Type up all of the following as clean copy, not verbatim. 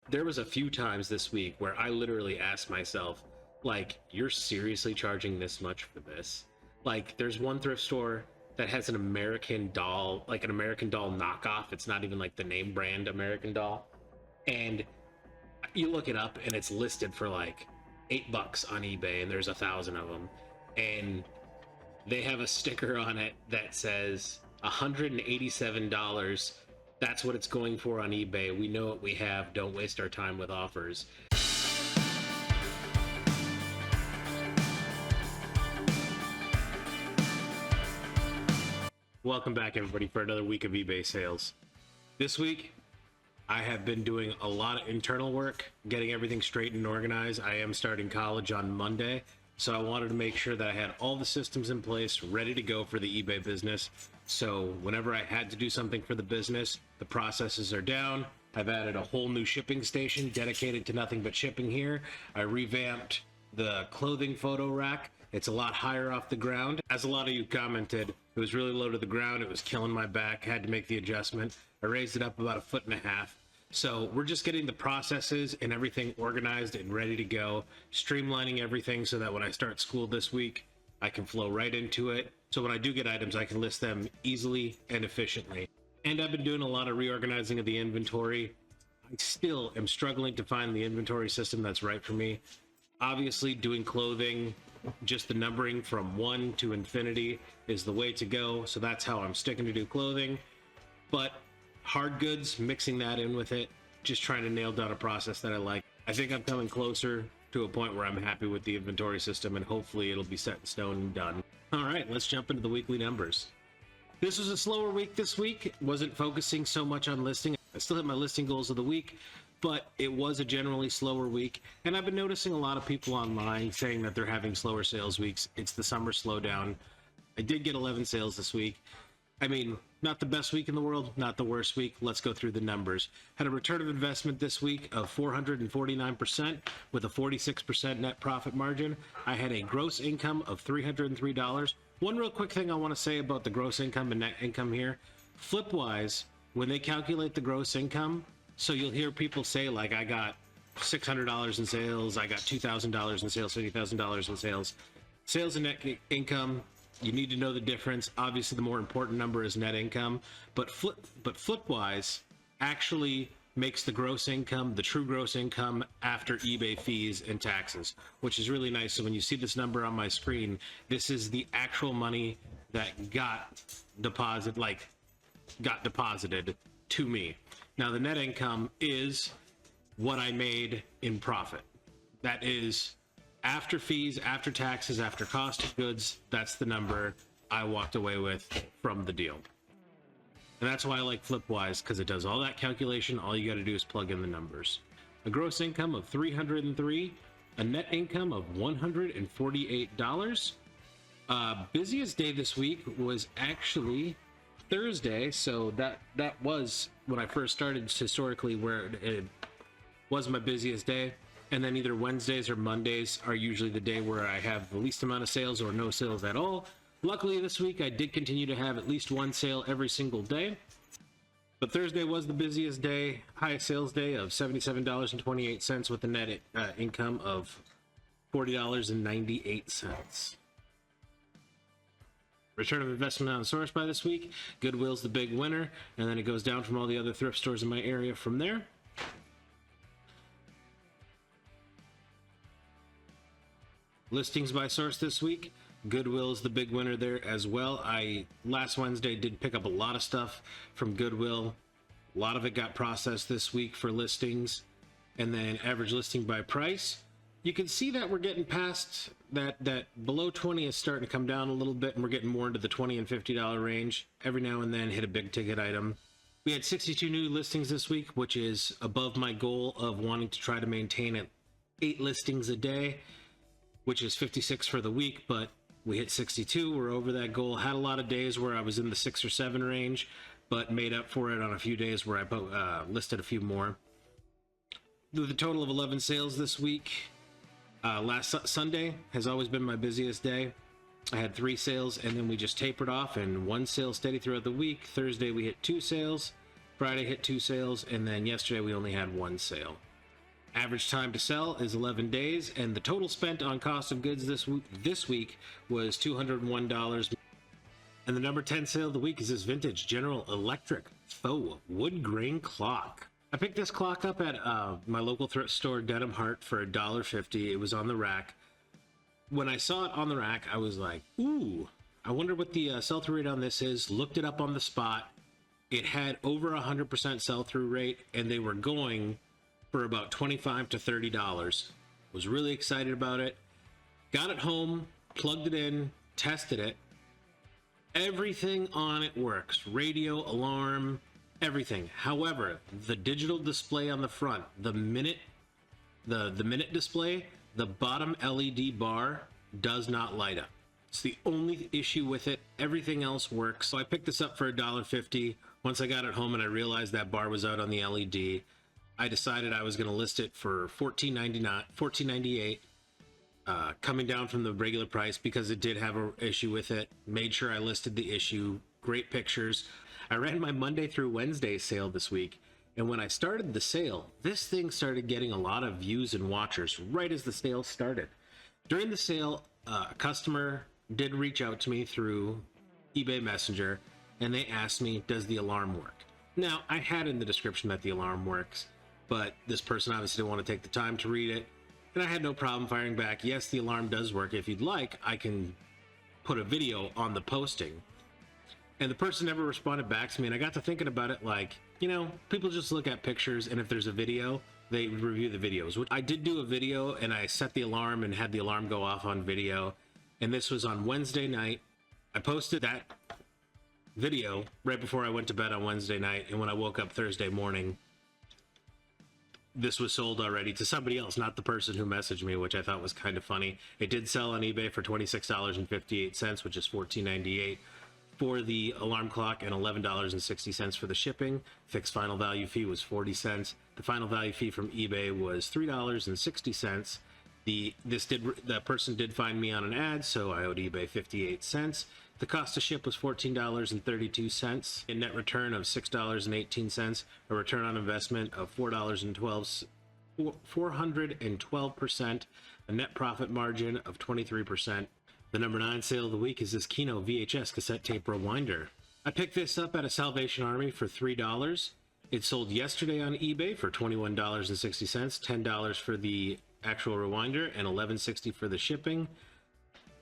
There was a few times this week where I literally asked myself, like, you're seriously charging this much for this? Like, there's one thrift store that has an American Doll, like an American Doll knockoff. It's not even like the name brand American Doll. And you look it up and it's listed for like $8 on eBay, and there's 1,000 of them. And they have a sticker on it that says $187. That's what it's going for on eBay. We know what we have. Don't waste our time with offers. Welcome back, everybody, for another week of eBay sales. This week, I have been doing a lot of internal work, getting everything straight and organized. I am starting college on Monday, so I wanted to make sure that I had all the systems in place, ready to go for the eBay business. So whenever I had to do something for the business, the processes are down. I've added a whole new shipping station dedicated to nothing but shipping here. I revamped the clothing photo rack. It's a lot higher off the ground. As a lot of you commented, it was really low to the ground. It was killing my back. Had to make the adjustment. I raised it up about 1.5 feet. So we're just getting the processes and everything organized and ready to go, streamlining everything so that when I start school this week, I can flow right into it. So when I do get items, I can list them easily and efficiently. And I've been doing a lot of reorganizing of the inventory. I still am struggling to find the inventory system that's right for me. Obviously, doing clothing, just the numbering from 1 to infinity is the way to go. So that's how I'm sticking to do clothing. But hard goods, mixing that in with it, just trying to nail down a process that I like. I think I'm coming closer to a point where I'm happy with the inventory system, and hopefully it'll be set in stone and done. All right, let's jump into the weekly numbers. This was a slower week this week. Wasn't focusing so much on listing. I still hit my listing goals of the week, but it was a generally slower week. And I've been noticing a lot of people online saying that they're having slower sales weeks. It's the summer slowdown. I did get 11 sales this week. I mean, not the best week in the world, not the worst week. Let's go through the numbers. Had a return of investment this week of 449% with a 46% net profit margin. I had a gross income of $303. One real quick thing I want to say about the gross income and net income here. Flipwise, when they calculate the gross income, so you'll hear people say, like, I got $600 in sales, I got $2,000 in sales, $50,000 in sales. Sales and net income, you need to know the difference. Obviously, the more important number is net income, but Flipwise actually makes the gross income, the true gross income, after eBay fees and taxes, which is really nice. So when you see this number on my screen, this is the actual money that got deposited to me. Now, the net income is what I made in profit. That is after fees, after taxes, after cost of goods. That's the number I walked away with from the deal. And that's why I like Flipwise, because it does all that calculation. All you got to do is plug in the numbers. A gross income of $303, a net income of $148. Busiest day this week was actually Thursday, so that was when I first started, historically, where it was my busiest day. And then either Wednesdays or Mondays are usually the day where I have the least amount of sales or no sales at all. Luckily this week I did continue to have at least one sale every single day. But Thursday was the busiest day, highest sales day of $77.28 with a net income of $40.98. Return of investment on source by this week. Goodwill's the big winner, and then it goes down from all the other thrift stores in my area from there. Listings by source this week. Goodwill is the big winner there as well. I last Wednesday did pick up a lot of stuff from Goodwill. A lot of it got processed this week for listings. And then average listing by price. You can see that we're getting past that below 20 is starting to come down a little bit, and we're getting more into the $20 and $50 range. Every now and then hit a big ticket item. We had 62 new listings this week, which is above my goal of wanting to try to maintain at 8 listings a day, which is 56 for the week, but we hit 62. We're over that goal. Had a lot of days where I was in the 6 or 7 range, but made up for it on a few days where I listed a few more. With a total of 11 sales this week. Last Sunday has always been my busiest day. I had 3 sales, and then we just tapered off, and 1 sale steady throughout the week. Thursday we hit 2 sales. Friday hit 2 sales, and then yesterday we only had 1 sale. Average time to sell is 11 days, and the total spent on cost of goods this week was $201. And the number 10 sale of the week is this vintage General Electric faux wood grain clock. I picked this clock up at my local thrift store, Denham Hart, for $1.50. It was on the rack. When I saw it on the rack, I was like, ooh, I wonder what the sell-through rate on this is. Looked it up on the spot. It had over 100% sell-through rate, and they were going for about $25 to $30. Was really excited about it. Got it home, plugged it in, tested it. Everything on it works. Radio, alarm, everything. However, the digital display on the front, the minute display, the bottom LED bar does not light up. It's the only issue with it. Everything else works. So I picked this up for $1.50. Once I got it home and I realized that bar was out on the LED, I decided I was going to list it for $14.98, coming down from the regular price because it did have an issue with it. Made sure I listed the issue. Great pictures. I ran my Monday through Wednesday sale this week, and when I started the sale, this thing started getting a lot of views and watchers right as the sale started. During the sale, a customer did reach out to me through eBay Messenger, and they asked me, does the alarm work? Now, I had in the description that the alarm works, but this person obviously didn't want to take the time to read it, and I had no problem firing back, yes, the alarm does work. If you'd like, I can put a video on the posting. And the person never responded back to me, and I got to thinking about it like, you know, people just look at pictures, and if there's a video, they review the videos. I did do a video, and I set the alarm and had the alarm go off on video, and this was on Wednesday night. I posted that video right before I went to bed on Wednesday night, and when I woke up Thursday morning, this was sold already to somebody else, not the person who messaged me, which I thought was kind of funny. It did sell on eBay for $26.58, which is $14.98 for the alarm clock and $11.60 for the shipping. Fixed final value fee was 40 cents. The final value fee from eBay was $3.60. That person did find me on an ad, so I owed eBay 58 cents. The cost to ship was $14.32, a net return of $6.18, a return on investment of $412, a net profit margin of 23%. The number 9 sale of the week is this Kino VHS cassette tape rewinder. I picked this up at a Salvation Army for $3. It sold yesterday on eBay for $21.60, $10 for the actual rewinder, and $11.60 for the shipping.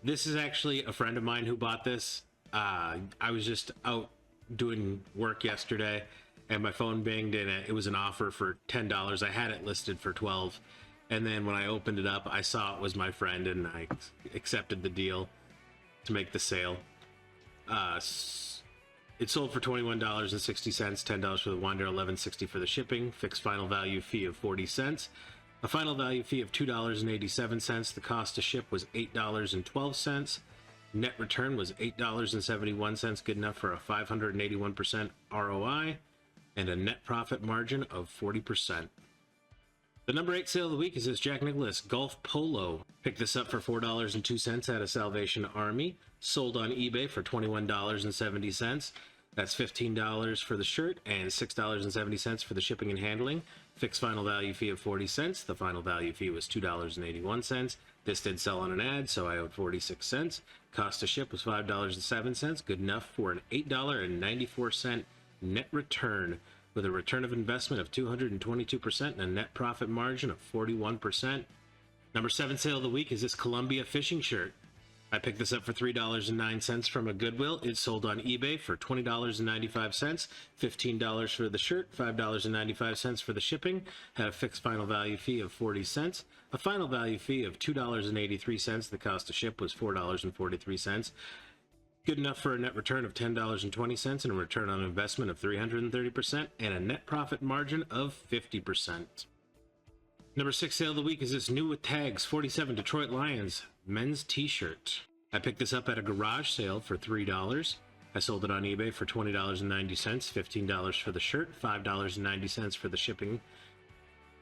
This is actually a friend of mine who bought this. I was just out doing work yesterday, and my phone binged, and it was an offer for $10. I had it listed for $12, and then when I opened it up, I saw it was my friend, and I accepted the deal to make the sale. It sold for $21.60, $10 for the winder, $11.60 for the shipping, fixed final value fee of 40 cents. A final value fee of $2.87. The cost to ship was $8.12. Net return was $8.71, good enough for a 581% ROI and a net profit margin of 40%. The number 8 sale of the week is this Jack Nicklaus Golf Polo. Picked this up for $4.02 at a Salvation Army. Sold on eBay for $21.70. That's $15 for the shirt and $6.70 for the shipping and handling. Fixed final value fee of 40 cents. The final value fee was $2.81. This did sell on an ad, so I owed 46 cents. Cost to ship was $5.07. Good enough for an $8.94 net return, with a return of investment of 222% and a net profit margin of 41%. Number 7 sale of the week is this Columbia fishing shirt. I picked this up for $3.09 from a Goodwill. It sold on eBay for $20.95, $15 for the shirt, $5.95 for the shipping, had a fixed final value fee of 40 cents, a final value fee of $2.83. The cost to ship was $4.43. Good enough for a net return of $10.20 and a return on investment of 330% and a net profit margin of 50%. Number 6 sale of the week is this new with tags 47 Detroit Lions men's t-shirt. I picked this up at a garage sale for $3. I sold it on eBay for $20.90, $15 for the shirt, $5.90 for the shipping.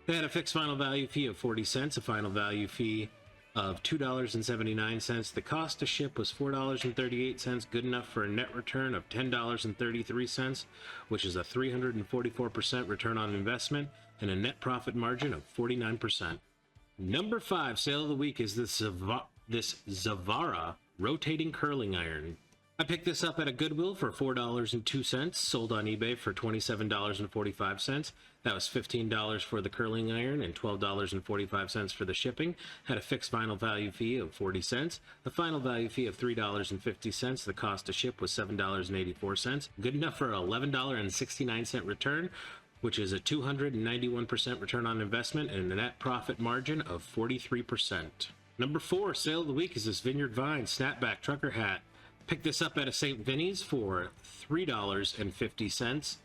They had a fixed final value fee of 40 cents, a final value fee of $2.79. The cost to ship was $4.38, good enough for a net return of $10.33, which is a 344% return on investment and a net profit margin of 49%. Number 5 sale of the week is this Zavara rotating curling iron. I picked this up at a Goodwill for $4.02, sold on eBay for $27.45. That was $15 for the curling iron and $12.45 for the shipping. Had a fixed final value fee of 40 cents, a final value fee of $3.50. The cost to ship was $7.84. Good enough for an $11.69 return, which is a 291% return on investment and a net profit margin of 43%. Number 4 sale of the week is this Vineyard Vine snapback trucker hat. Picked this up at a St. Vinny's for $3.50.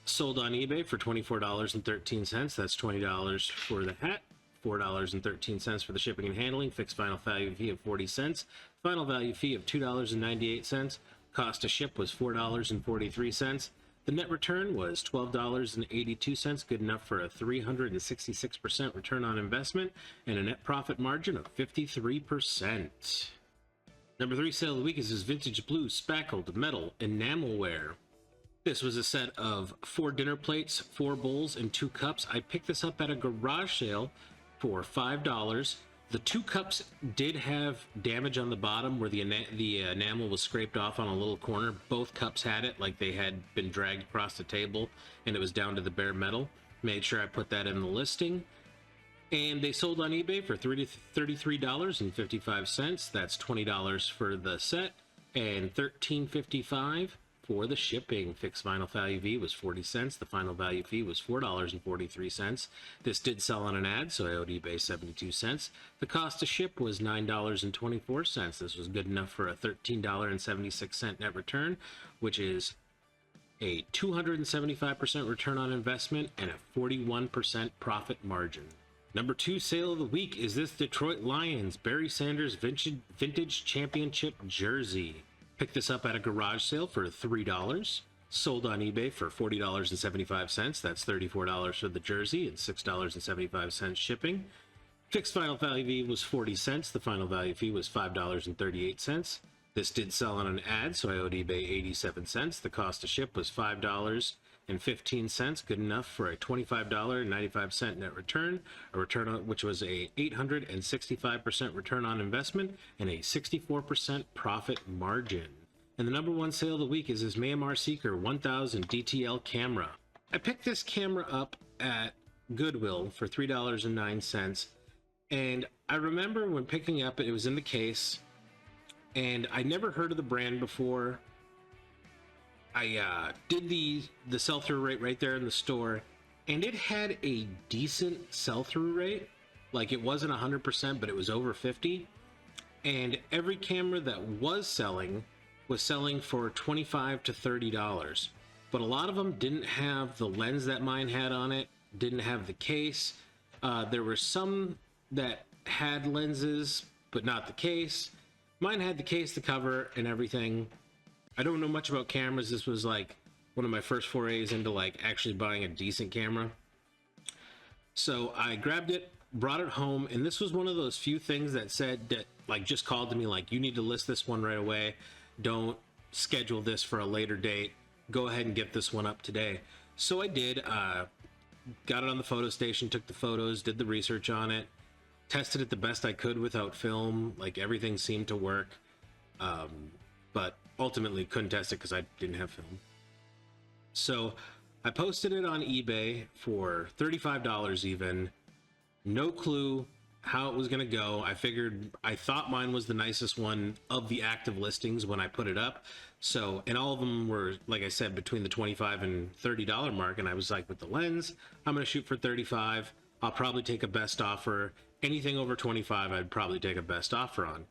Sold on eBay for $24.13. That's $20 for the hat, $4.13 for the shipping and handling. Fixed final value fee of 40 cents. Final value fee of $2.98. Cost to ship was $4.43. The net return was $12.82, good enough for a 366% return on investment and a net profit margin of 53%. Number 3 sale of the week is this vintage blue spackled metal enamelware. This was a set of 4 dinner plates, 4 bowls, and 2 cups. I picked this up at a garage sale for $5. The 2 cups did have damage on the bottom where the enamel was scraped off on a little corner. Both cups had it, like they had been dragged across the table and it was down to the bare metal. Made sure I put that in the listing. And they sold on eBay for $33.55. That's $20 for the set and $13.55 for the shipping. Fixed final value fee was 40 cents. The final value fee was $4.43. This did sell on an ad, so I owed eBay 72 cents. The cost to ship was $9.24. This was good enough for a $13.76 net return, which is a 275% return on investment and a 41% profit margin. Number 2 sale of the week is this Detroit Lions Barry Sanders Vintage Championship jersey. Picked this up at a garage sale for $3. Sold on eBay for $40.75. That's $34 for the jersey and $6.75 shipping. Fixed final value fee was 40 cents. The final value fee was $5.38. This did sell on an ad, so I owed eBay 87 cents. The cost to ship was $5.15, good enough for a $25.95 net return, which was a 865% return on investment and a 64% profit margin. And the number 1 sale of the week is this Myanmar Seeker 1000 DTL camera. I picked this camera up at Goodwill for $3.09, and I remember when picking it up, it was in the case, and I never heard of the brand before. I did the sell-through rate right there in the store, and it had a decent sell-through rate. Like, it wasn't 100%, but it was over 50. And every camera that was selling for $25 to $30. But a lot of them didn't have the lens that mine had on it, didn't have the case. There were some that had lenses, but not the case. Mine had the case, the cover, and everything. I don't know much about cameras. This was like one of my first forays into like actually buying a decent camera. So I grabbed it, brought it home, and this was one of those few things that said that like just called to me like, you need to list this one right away. Don't schedule this for a later date. Go ahead and get this one up today. So I did. Got it on the photo station, took the photos, did the research on it, tested it the best I could without film. Like everything seemed to work. But ultimately couldn't test it because I didn't have film. So I posted it on eBay for $35 even. No clue how it was going to go. I thought mine was the nicest one of the active listings when I put it up. So, and all of them were, like I said, between the $25 and $30 mark. And I was like, with the lens, I'm going to shoot for 35. I'll probably take a best offer. Anything over 25, I'd probably take a best offer on.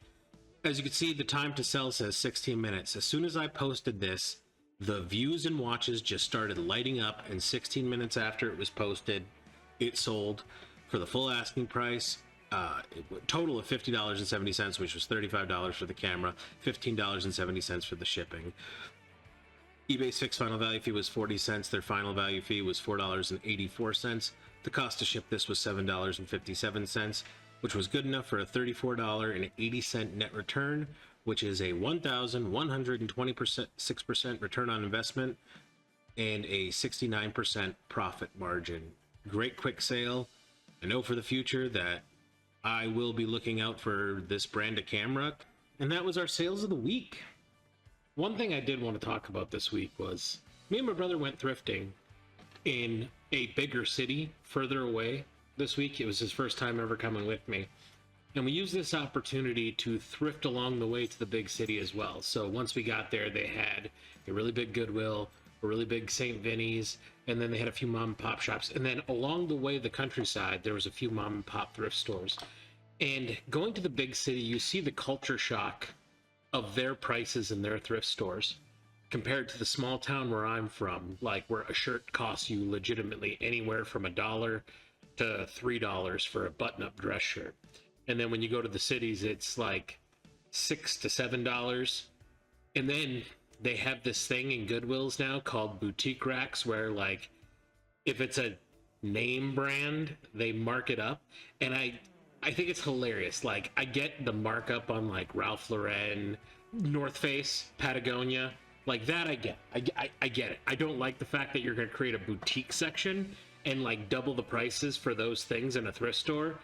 As you can see, the time to sell says 16 minutes. As soon as I posted this, the views and watches just started lighting up, and 16 minutes after it was posted, it sold for the full asking price. Total of $50.70, which was $35 for the camera, $15.70 for the shipping. eBay's fixed final value fee was 40 cents. Their final value fee was $4.84. The cost to ship this was $7.57. which was good enough for a $34.80 net return, which is a 1,126% return on investment and a 69% profit margin. Great quick sale. I know for the future that I will be looking out for this brand of camera. And that was our sales of the week. One thing I did want to talk about this week was me and my brother went thrifting in a bigger city further away this week. It was his first time ever coming with me. And we used this opportunity to thrift along the way to the big city as well. So once we got there, they had a really big Goodwill, a really big St. Vinny's, and then they had a few mom and pop shops. And then along the way, the countryside, there was a few mom and pop thrift stores. And going to the big city, you see the culture shock of their prices in their thrift stores compared to the small town where I'm from, like where a shirt costs you legitimately anywhere from $1 to $3 for a button-up dress shirt. And then when you go to the cities, it's like $6 to $7. And then they have this thing in Goodwills now called boutique racks, where like if it's a name brand, they mark it up. And I think it's hilarious. Like, I get the markup on like Ralph Lauren, North Face, Patagonia, like that. I get it. I don't like the fact that you're going to create a boutique section and like double the prices for those things in a thrift store,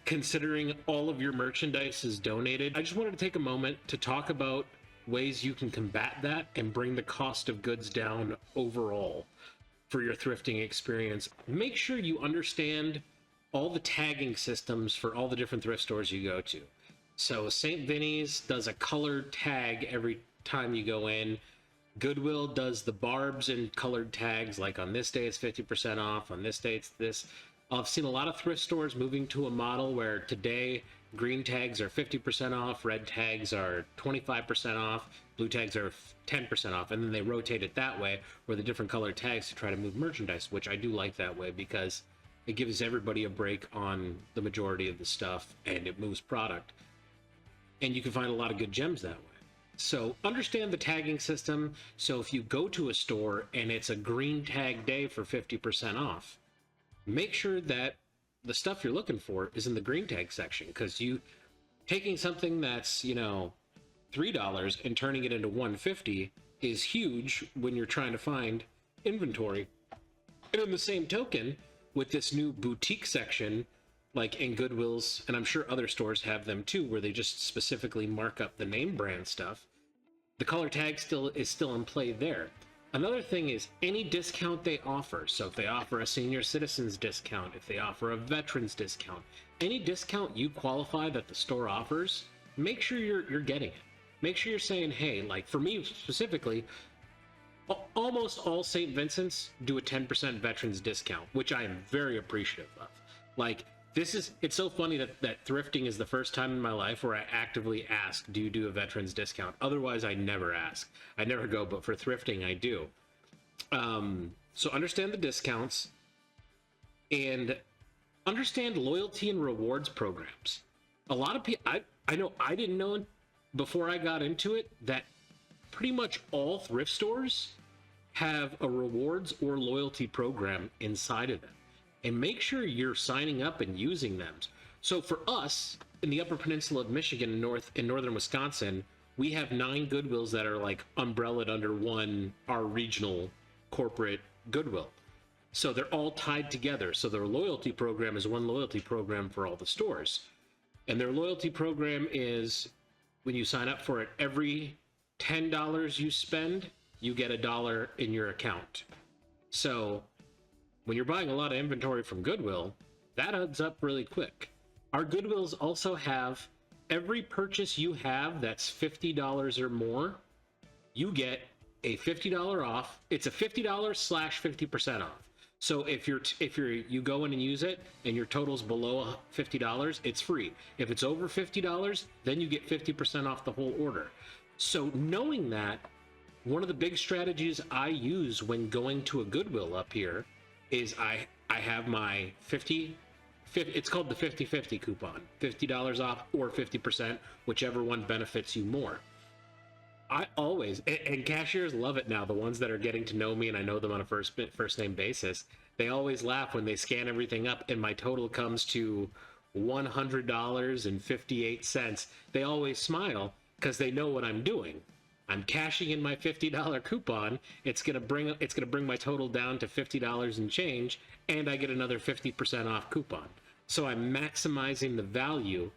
considering all of your merchandise is donated. I just wanted to take a moment to talk about ways you can combat that and bring the cost of goods down overall for your thrifting experience. Make sure you understand all the tagging systems for all the different thrift stores you go to. So St. Vinny's does a colored tag every time you go in. Goodwill does the barbs and colored tags, like on this day it's 50% off, on this day it's this. I've seen a lot of thrift stores moving to a model where today green tags are 50% off, red tags are 25% off, blue tags are 10% off, and then they rotate it that way, where the different colored tags to try to move merchandise, which I do like that way because it gives everybody a break on the majority of the stuff and it moves product. And you can find a lot of good gems that way. So understand the tagging system. So if you go to a store and it's a green tag day for 50% off, make sure that the stuff you're looking for is in the green tag section, because you taking something that's, you know, $3 and turning it into $150 is huge when you're trying to find inventory. And in the same token, with this new boutique section, like in Goodwills, and I'm sure other stores have them too, where they just specifically mark up the name brand stuff, the color tag is still in play there. Another thing is any discount they offer. So if they offer a senior citizens discount, if they offer a veterans discount, any discount you qualify that the store offers, make sure you're getting it. Make sure you're saying, hey, like for me specifically, almost all St. Vincent's do a 10% veterans discount, which I am very appreciative of. Like, it's so funny that thrifting is the first time in my life where I actively ask, do you do a veterans discount? Otherwise, I never ask. I never go, but for thrifting, I do. So understand the discounts and understand loyalty and rewards programs. A lot of people, I know I didn't know before I got into it that pretty much all thrift stores have a rewards or loyalty program inside of them. And make sure you're signing up and using them. So for us in the Upper Peninsula of Michigan, in northern Wisconsin, we have 9 Goodwills that are like umbrellaed under our regional corporate Goodwill. So they're all tied together. So their loyalty program is one loyalty program for all the stores. And their loyalty program is when you sign up for it, every $10 you spend, you get $1 in your account. So when you're buying a lot of inventory from Goodwill, that adds up really quick. Our Goodwills also have every purchase you have that's $50 or more, you get a $50 off. It's a $50 / 50% off. So if you go in and use it and your total's below $50, it's free. If it's over $50, then you get 50% off the whole order. So knowing that, one of the big strategies I use when going to a Goodwill up here is I have my it's called the 50/50 coupon, $50 off or 50%, whichever one benefits you more. I always, and cashiers love it now, the ones that are getting to know me and I know them on a first name basis, they always laugh when they scan everything up and my total comes to $100.58. They always smile because they know what I'm doing. I'm cashing in my $50 coupon. It's gonna bring my total down to $50 and change, and I get another 50% off coupon. So I'm maximizing the value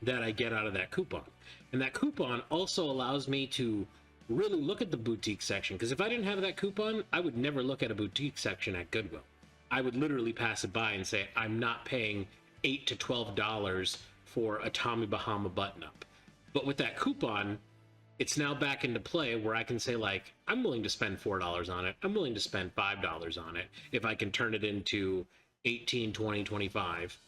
that I get out of that coupon. And that coupon also allows me to really look at the boutique section, because if I didn't have that coupon, I would never look at a boutique section at Goodwill. I would literally pass it by and say, I'm not paying $8 to $12 for a Tommy Bahama button-up. But with that coupon, it's now back into play where I can say, like, I'm willing to spend $4 on it. I'm willing to spend $5 on it if I can turn it into 18, 20, 25.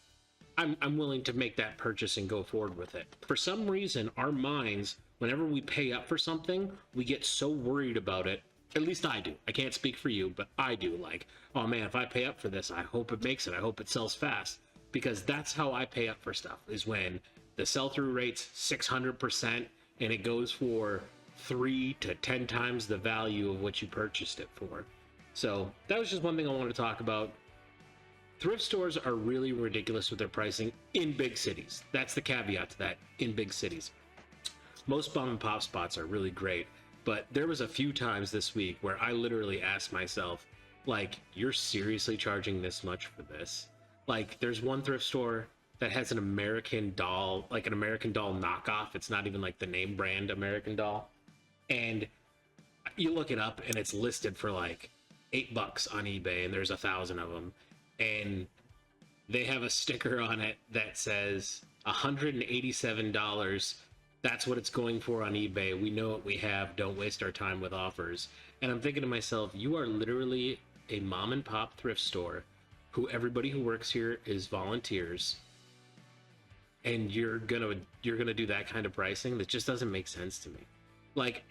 I'm willing to make that purchase and go forward with it. For some reason, our minds, whenever we pay up for something, we get so worried about it. At least I do. I can't speak for you, but I do. Like, oh man, if I pay up for this, I hope it makes it. I hope it sells fast. Because that's how I pay up for stuff, is when the sell-through rate's 600% and it goes for 3 to 10 times the value of what you purchased it for. So that was just one thing I wanted to talk about. Thrift stores are really ridiculous with their pricing in big cities. That's the caveat to that, in big cities. Most mom and pop spots are really great, but there was a few times this week where I literally asked myself, like, you're seriously charging this much for this? Like, there's one thrift store that has an American Doll, like an American Doll knockoff. It's not even like the name brand American Doll. And you look it up and it's listed for like $8 on eBay, and there's 1,000 of them. And they have a sticker on it that says $187. That's what it's going for on eBay. We know what we have. Don't waste our time with offers. And I'm thinking to myself, you are literally a mom and pop thrift store who everybody who works here is volunteers. And you're gonna do that kind of pricing? That just doesn't make sense to me. Like,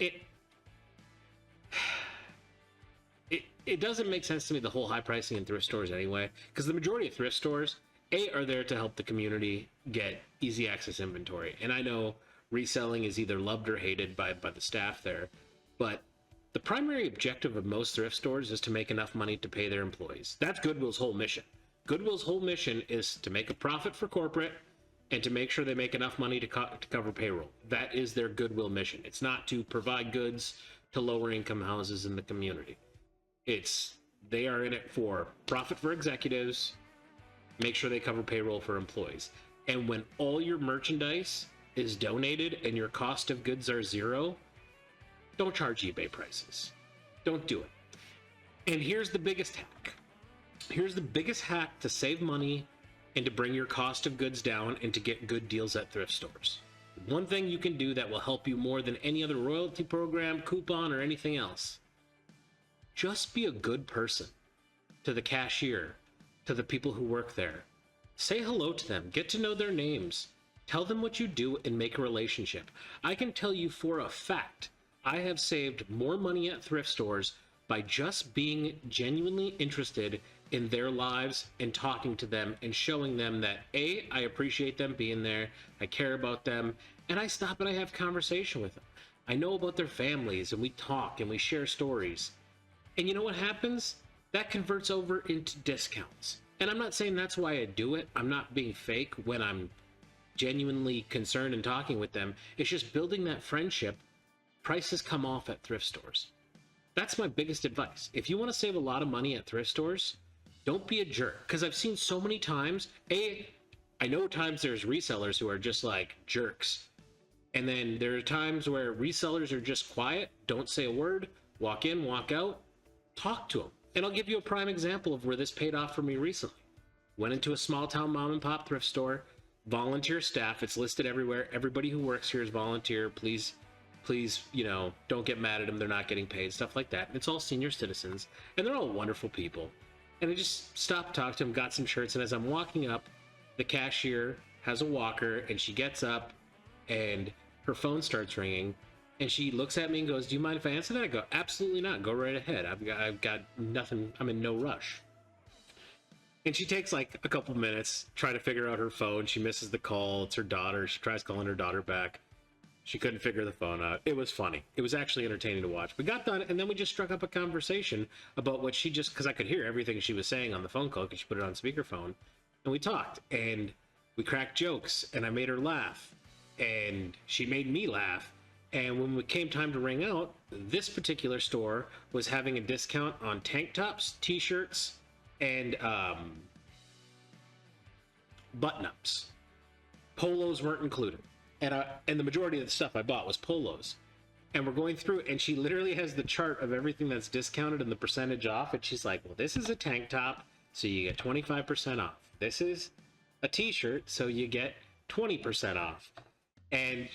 it doesn't make sense to me, the whole high pricing in thrift stores anyway, because the majority of thrift stores are there to help the community get easy access inventory. And I know reselling is either loved or hated by the staff there, but the primary objective of most thrift stores is to make enough money to pay their employees. That's Goodwill's whole mission. Goodwill's whole mission is to make a profit for corporate and to make sure they make enough money to cover payroll. That is their Goodwill mission. It's not to provide goods to lower income houses in the community. They are in it for profit for executives, make sure they cover payroll for employees. And when all your merchandise is donated and your cost of goods are zero, don't charge eBay prices. Don't do it. And here's the biggest hack. Here's the biggest hack to save money and to bring your cost of goods down and to get good deals at thrift stores. One thing you can do that will help you more than any other royalty program, coupon, or anything else. Just be a good person to the cashier, to the people who work there. Say hello to them. Get to know their names. Tell them what you do and make a relationship. I can tell you for a fact, I have saved more money at thrift stores by just being genuinely interested in their lives and talking to them and showing them that A, I appreciate them being there, I care about them, and I stop and I have conversation with them. I know about their families and we talk and we share stories. And you know what happens? That converts over into discounts. And I'm not saying that's why I do it. I'm not being fake when I'm genuinely concerned and talking with them. It's just building that friendship. Prices come off at thrift stores. That's my biggest advice. If you want to save a lot of money at thrift stores, don't be a jerk. Because I've seen so many times, I know times there's resellers who are just like jerks. And then there are times where resellers are just quiet, don't say a word, walk in, walk out, talk to them. And I'll give you a prime example of where this paid off for me recently. Went into a small town mom and pop thrift store, volunteer staff, it's listed everywhere. Everybody who works here is volunteer. Please, don't get mad at them. They're not getting paid, stuff like that. It's all senior citizens, and they're all wonderful people. And I just stopped, talked to them, got some shirts, and as I'm walking up, the cashier has a walker, and she gets up, and her phone starts ringing, and she looks at me and goes, "Do you mind if I answer that?" I go, "Absolutely not. Go right ahead. I've got nothing. I'm in no rush." And she takes like a couple minutes, trying to figure out her phone. She misses the call. It's her daughter. She tries calling her daughter back. She couldn't figure the phone out. It was funny. It was actually entertaining to watch. We got done, and then we just struck up a conversation about what because I could hear everything she was saying on the phone call because she put it on speakerphone, and we talked, and we cracked jokes and I made her laugh and she made me laugh. And when it came time to ring out, this particular store was having a discount on tank tops, t-shirts, and button-ups. Polos weren't included. And the majority of the stuff I bought was polos. And we're going through, and she literally has the chart of everything that's discounted and the percentage off. And she's like, well, this is a tank top, so you get 25% off. This is a t-shirt, so you get 20% off. And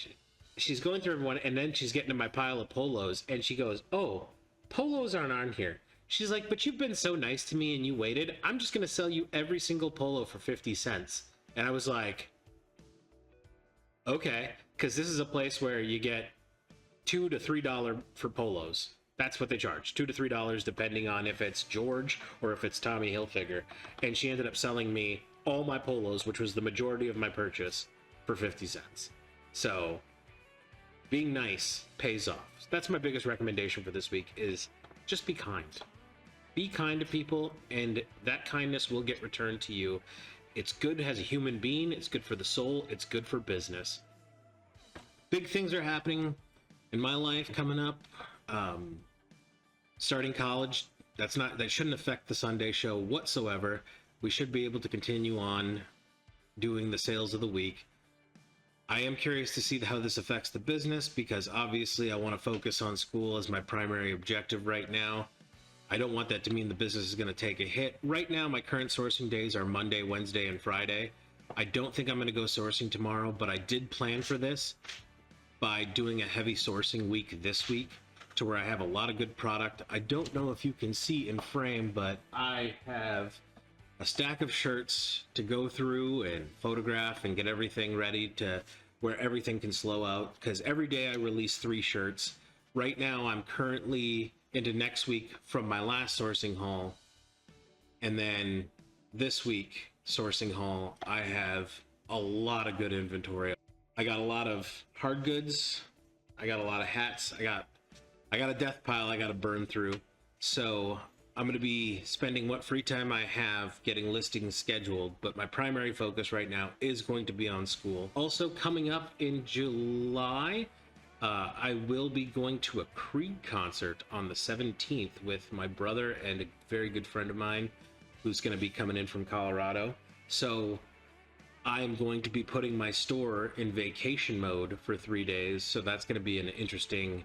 she's going through everyone, and then she's getting to my pile of polos, and she goes, oh, polos aren't on here. She's like, but you've been so nice to me and you waited. I'm just going to sell you every single polo for 50 cents. And I was like, okay, because this is a place where you get $2 to $3 for polos. That's what they charge, $2 to $3, depending on if it's George or if it's Tommy Hilfiger. And she ended up selling me all my polos, which was the majority of my purchase, for 50 cents. So being nice pays off. That's my biggest recommendation for this week, is just be kind. Be kind to people, and that kindness will get returned to you. It's good as a human being. It's good for the soul. It's good for business. Big things are happening in my life coming up. Starting college, that shouldn't affect the Sunday show whatsoever. We should be able to continue on doing the sales of the week. I am curious to see how this affects the business, because obviously I want to focus on school as my primary objective right now. I don't want that to mean the business is going to take a hit. Right now, my current sourcing days are Monday, Wednesday, and Friday. I don't think I'm going to go sourcing tomorrow, but I did plan for this by doing a heavy sourcing week this week, to where I have a lot of good product. I don't know if you can see in frame, but I have a stack of shirts to go through and photograph and get everything ready to where everything can slow out, because every day I release 3 shirts. Right now, I'm currently into next week from my last sourcing haul, and then this week sourcing haul, I have a lot of good inventory. I got a lot of hard goods, I got a lot of hats, I got a death pile I got to burn through. So I'm going to be spending what free time I have getting listings scheduled, but my primary focus right now is going to be on school. Also coming up in July, I will be going to a Creed concert on the 17th with my brother and a very good friend of mine who's going to be coming in from Colorado. So I'm going to be putting my store in vacation mode for 3 days. So that's going to be an interesting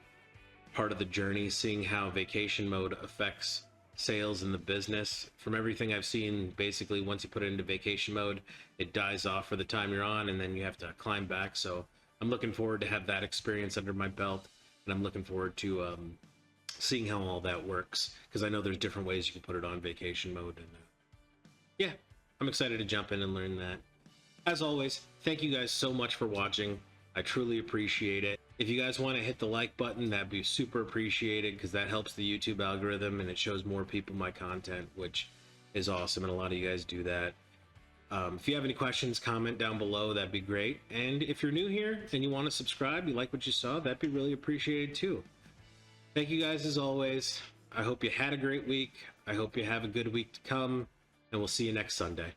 part of the journey, seeing how vacation mode affects sales in the business. From everything I've seen, basically once you put it into vacation mode, it dies off for the time you're on, and then you have to climb back. So I'm looking forward to have that experience under my belt, and I'm looking forward to seeing how all that works, because I know there's different ways you can put it on vacation mode. And yeah, I'm excited to jump in and learn that. As always, thank you guys so much for watching. I truly appreciate it. If you guys want to hit the like button, that'd be super appreciated, because that helps the YouTube algorithm and it shows more people my content, which is awesome, and a lot of you guys do that. If you have any questions, comment down below, that'd be great. And if you're new here and you want to subscribe, you like what you saw, that'd be really appreciated too. Thank you guys as always. I hope you had a great week. I hope you have a good week to come, and we'll see you next Sunday.